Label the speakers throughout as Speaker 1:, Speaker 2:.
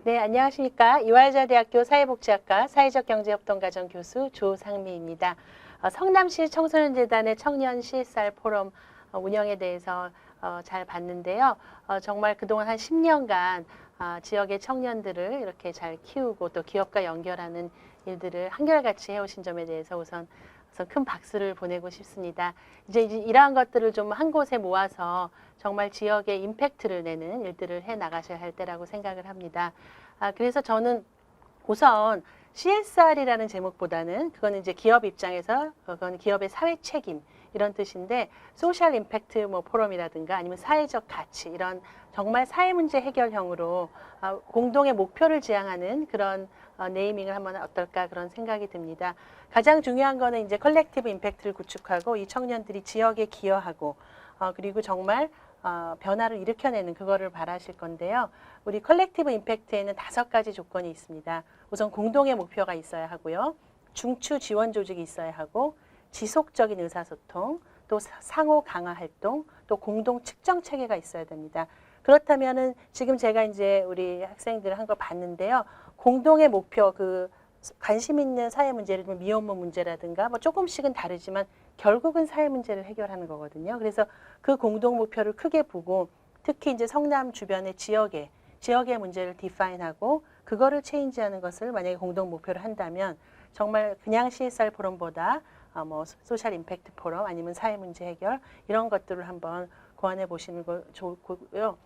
Speaker 1: 네, 안녕하십니까. 이화여자대학교 사회복지학과 사회적경제협동과정 교수 조상미입니다. 성남시 청소년재단의 청년 CSR 포럼 운영에 대해서 잘 봤는데요. 정말 그동안 한 10년간 지역의 청년들을 이렇게 잘 키우고 또 기업과 연결하는 일들을 한결같이 해오신 점에 대해서 우선 큰 박수를 보내고 싶습니다. 이제 이러한 것들을 좀 한 곳에 모아서 정말 지역에 임팩트를 내는 일들을 해 나가셔야 할 때라고 생각을 합니다. 그래서 저는 우선 CSR이라는 제목보다는 그거는 이제 기업 입장에서 그건 기업의 사회 책임 이런 뜻인데 소셜 임팩트 뭐 포럼이라든가 아니면 사회적 가치 이런 정말 사회 문제 해결형으로 공동의 목표를 지향하는 그런 네이밍을 하면 어떨까 그런 생각이 듭니다. 가장 중요한 거는 이제 컬렉티브 임팩트를 구축하고 이 청년들이 지역에 기여하고 그리고 정말 변화를 일으켜내는 그거를 바라실 건데요. 우리 컬렉티브 임팩트에는 5가지 조건이 있습니다. 우선 공동의 목표가 있어야 하고요. 중추 지원 조직이 있어야 하고 지속적인 의사소통, 또 상호 강화 활동, 또 공동 측정 체계가 있어야 됩니다. 그렇다면은 지금 제가 이제 우리 학생들 한 거 봤는데요. 공동의 목표, 관심 있는 사회 문제, 예를 들면 미혼모 문제라든가 뭐 조금씩은 다르지만 결국은 사회 문제를 해결하는 거거든요. 그래서 그 공동 목표를 크게 보고 특히 이제 성남 주변의 지역의 문제를 디파인하고 그거를 체인지하는 것을 만약에 공동 목표를 한다면 정말 그냥 CSR 포럼보다 뭐 소셜 임팩트 포럼 아니면 사회 문제 해결 이런 것들을 한번 고안해 보시는 거 좋고요.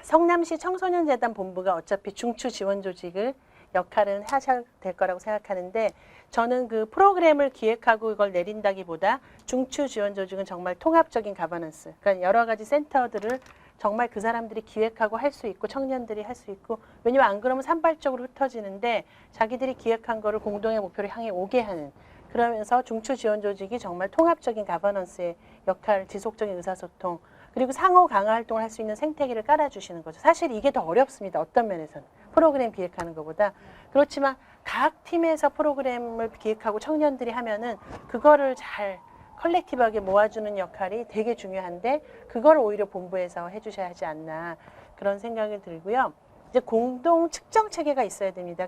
Speaker 1: 성남시 청소년재단 본부가 어차피 중추 지원 조직을 역할은 하셔야 될 거라고 생각하는데 저는 그 프로그램을 기획하고 이걸 내린다기보다 중추 지원 조직은 정말 통합적인 가버넌스, 그러니까 여러 가지 센터들을 정말 그 사람들이 기획하고 할 수 있고 청년들이 할 수 있고 왜냐면 안 그러면 산발적으로 흩어지는데 자기들이 기획한 거를 공동의 목표를 향해 오게 하는 그러면서 중추 지원 조직이 정말 통합적인 가버넌스의 역할, 지속적인 의사소통 그리고 상호 강화 활동을 할 수 있는 생태계를 깔아주시는 거죠. 사실 이게 더 어렵습니다. 어떤 면에서는. 프로그램 기획하는 것보다. 그렇지만 각 팀에서 프로그램을 기획하고 청년들이 하면은 그거를 잘 컬렉티브하게 모아주는 역할이 되게 중요한데 그걸 오히려 본부에서 해주셔야 하지 않나 그런 생각이 들고요. 이제 공동 측정 체계가 있어야 됩니다.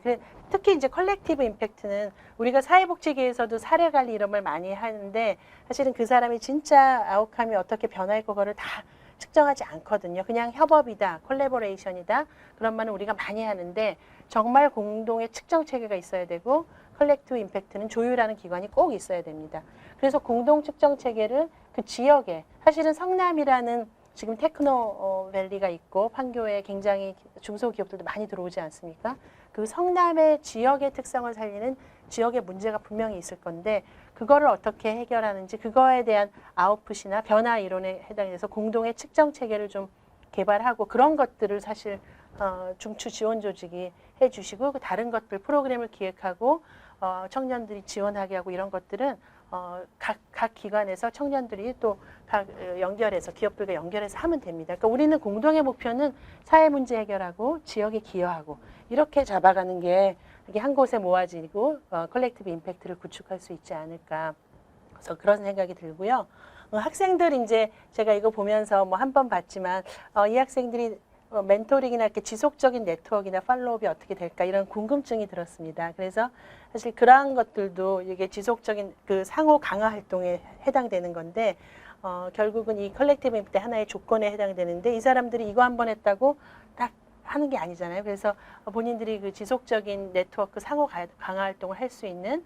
Speaker 1: 특히 이제 컬렉티브 임팩트는 우리가 사회복지계에서도 사례 관리 이런 걸 많이 하는데 사실은 그 사람이 진짜 아웃컴이 어떻게 변할 그거를 다 측정하지 않거든요. 그냥 협업이다, 콜래보레이션이다 그런 말은 우리가 많이 하는데 정말 공동의 측정 체계가 있어야 되고 컬렉티브 임팩트는 조율하는 기관이 꼭 있어야 됩니다. 그래서 공동 측정 체계를 그 지역에 사실은 성남이라는 지금 테크노밸리가 있고 판교에 굉장히 중소기업들도 많이 들어오지 않습니까? 그 성남의 지역의 특성을 살리는 지역의 문제가 분명히 있을 건데 그거를 어떻게 해결하는지 그거에 대한 아웃풋이나 변화 이론에 해당해서 공동의 측정 체계를 좀 개발하고 그런 것들을 사실 중추 지원 조직이 해주시고 다른 것들 프로그램을 기획하고 청년들이 지원하게 하고 이런 것들은 각 기관에서 청년들이 또 각 연결해서 기업들과 연결해서 하면 됩니다. 그러니까 우리는 공동의 목표는 사회 문제 해결하고 지역에 기여하고 이렇게 잡아가는 게 이게 한 곳에 모아지고 컬렉티브 임팩트를 구축할 수 있지 않을까. 그래서 그런 생각이 들고요. 학생들 이제 제가 이거 보면서 뭐 한 번 봤지만 이 학생들이 멘토링이나 이렇게 지속적인 네트워크나 팔로우업이 어떻게 될까 이런 궁금증이 들었습니다. 그래서 사실 그러한 것들도 이게 지속적인 그 상호 강화 활동에 해당되는 건데 결국은 이 컬렉티브 임팩트 하나의 조건에 해당되는데 이 사람들이 이거 한 번 했다고 딱 하는 게 아니잖아요. 그래서 본인들이 그 지속적인 네트워크 상호 강화 활동을 할 수 있는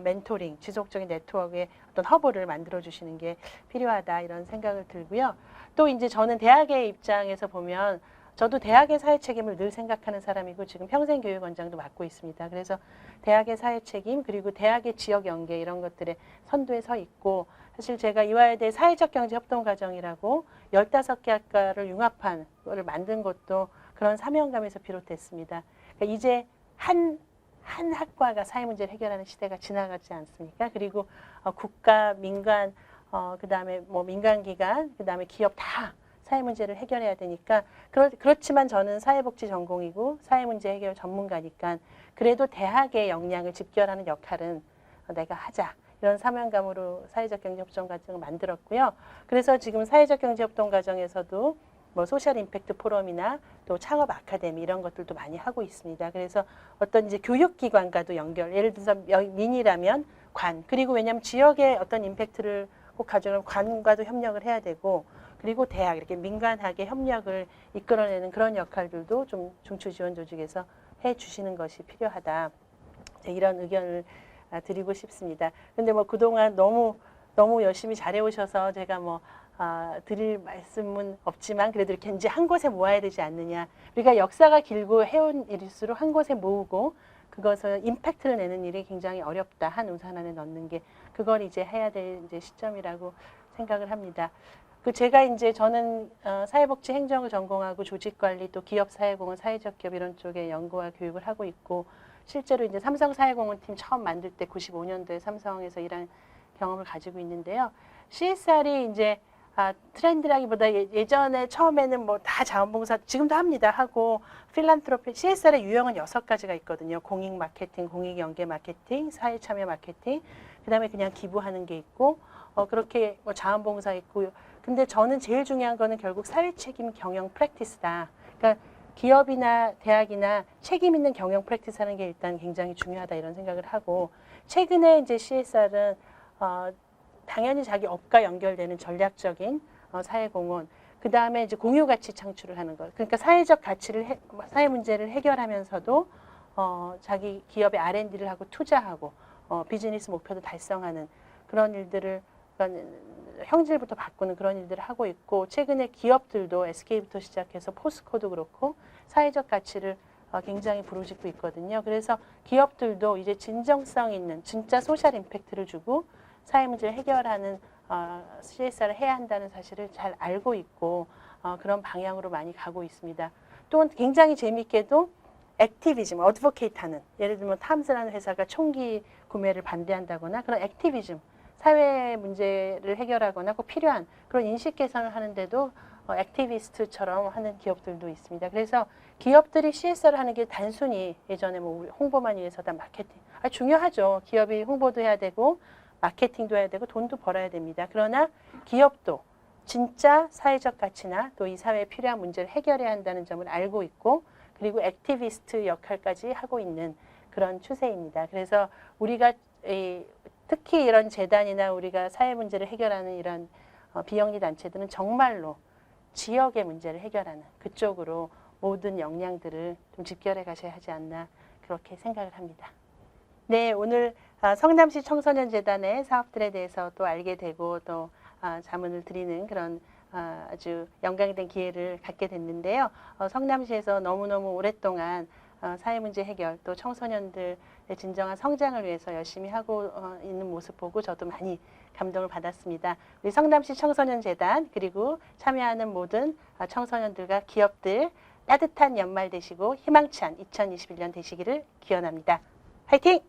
Speaker 1: 멘토링, 지속적인 네트워크의 어떤 허브를 만들어 주시는 게 필요하다 이런 생각을 들고요. 또 이제 저는 대학의 입장에서 보면 저도 대학의 사회 책임을 늘 생각하는 사람이고 지금 평생교육원장도 맡고 있습니다. 그래서 대학의 사회 책임 그리고 대학의 지역 연계 이런 것들에 선두에 서 있고 사실 제가 이화여대 사회적 경제 협동 과정이라고 15개 학과를 융합한 거를 만든 것도 그런 사명감에서 비롯됐습니다. 그러니까 이제 한 학과가 사회 문제를 해결하는 시대가 지나가지 않습니까? 그리고 국가, 민간, 그다음에 뭐 민간기관, 그다음에 기업 다 사회 문제를 해결해야 되니까 그렇지만 저는 사회복지 전공이고 사회 문제 해결 전문가니까 그래도 대학의 역량을 집결하는 역할은 내가 하자. 이런 사명감으로 사회적 경제협동 과정을 만들었고요. 그래서 지금 사회적 경제협동 과정에서도 뭐 소셜 임팩트 포럼이나 또 창업 아카데미 이런 것들도 많이 하고 있습니다. 그래서 어떤 이제 교육기관과도 연결, 예를 들어서 민이라면 관, 그리고 왜냐하면 지역의 어떤 임팩트를 꼭 가져오면 관과도 협력을 해야 되고, 그리고 대학, 이렇게 민간학의 협력을 이끌어내는 그런 역할들도 좀 중추지원조직에서 해 주시는 것이 필요하다. 이런 의견을 드리고 싶습니다. 근데 뭐 그동안 너무 열심히 잘해 오셔서 제가 뭐 드릴 말씀은 없지만 그래도 이렇게 이제 한 곳에 모아야 되지 않느냐. 우리가 역사가 길고 해온 일일수록 한 곳에 모으고 그것을 임팩트를 내는 일이 굉장히 어렵다. 한 우산 안에 넣는 게 그걸 이제 해야 될 이제 시점이라고 생각을 합니다. 저는 사회복지 행정을 전공하고 조직관리 또 기업사회공헌 사회적 기업 이런 쪽에 연구와 교육을 하고 있고, 실제로 이제 삼성사회공헌팀 처음 만들 때 95년도에 삼성에서 일한 경험을 가지고 있는데요. CSR이 이제 트렌드라기보다 예전에 처음에는 뭐 다 자원봉사 지금도 합니다 하고 필란트로피 CSR의 유형은 6가지가 있거든요. 공익 마케팅, 공익 연계 마케팅, 사회 참여 마케팅, 그다음에 그냥 기부하는 게 있고 그렇게 뭐 자원봉사 있고. 근데 저는 제일 중요한 거는 결국 사회 책임 경영 프랙티스다. 그러니까 기업이나 대학이나 책임 있는 경영 프랙티스 하는 게 일단 굉장히 중요하다 이런 생각을 하고, 최근에 이제 CSR은 당연히 자기 업과 연결되는 전략적인 사회공헌, 그 다음에 이제 공유 가치 창출을 하는 것. 그러니까 사회적 가치를 사회 문제를 해결하면서도 자기 기업의 R&D를 하고 투자하고 비즈니스 목표도 달성하는 그런 일들을, 그러니까 형질부터 바꾸는 그런 일들을 하고 있고, 최근에 기업들도 SK부터 시작해서 포스코도 그렇고 사회적 가치를 굉장히 부르짖고 있거든요. 그래서 기업들도 이제 진정성 있는 진짜 소셜 임팩트를 주고 사회 문제를 해결하는 CSR을 해야 한다는 사실을 잘 알고 있고 그런 방향으로 많이 가고 있습니다. 또 굉장히 재미있게도 액티비즘, 어드보케이트하는, 예를 들면 탐스라는 회사가 총기 구매를 반대한다거나 그런 액티비즘, 사회 문제를 해결하거나 꼭 필요한 그런 인식 개선을 하는데도 액티비스트처럼 하는 기업들도 있습니다. 그래서 기업들이 CSR을 하는 게 단순히 예전에 뭐 홍보만 위해서다 마케팅, 중요하죠. 기업이 홍보도 해야 되고 마케팅도 해야 되고 돈도 벌어야 됩니다. 그러나 기업도 진짜 사회적 가치나 또 이 사회에 필요한 문제를 해결해야 한다는 점을 알고 있고, 그리고 액티비스트 역할까지 하고 있는 그런 추세입니다. 그래서 우리가 특히 이런 재단이나 우리가 사회 문제를 해결하는 이런 비영리 단체들은 정말로 지역의 문제를 해결하는 그쪽으로 모든 역량들을 좀 집결해 가셔야 하지 않나 그렇게 생각을 합니다. 네, 오늘 성남시 청소년재단의 사업들에 대해서 또 알게 되고 또 자문을 드리는 그런 아주 영광된 기회를 갖게 됐는데요. 성남시에서 너무너무 오랫동안 사회문제 해결 또 청소년들의 진정한 성장을 위해서 열심히 하고 있는 모습 보고 저도 많이 감동을 받았습니다. 우리 성남시 청소년재단 그리고 참여하는 모든 청소년들과 기업들 따뜻한 연말 되시고 희망찬 2021년 되시기를 기원합니다. 화이팅!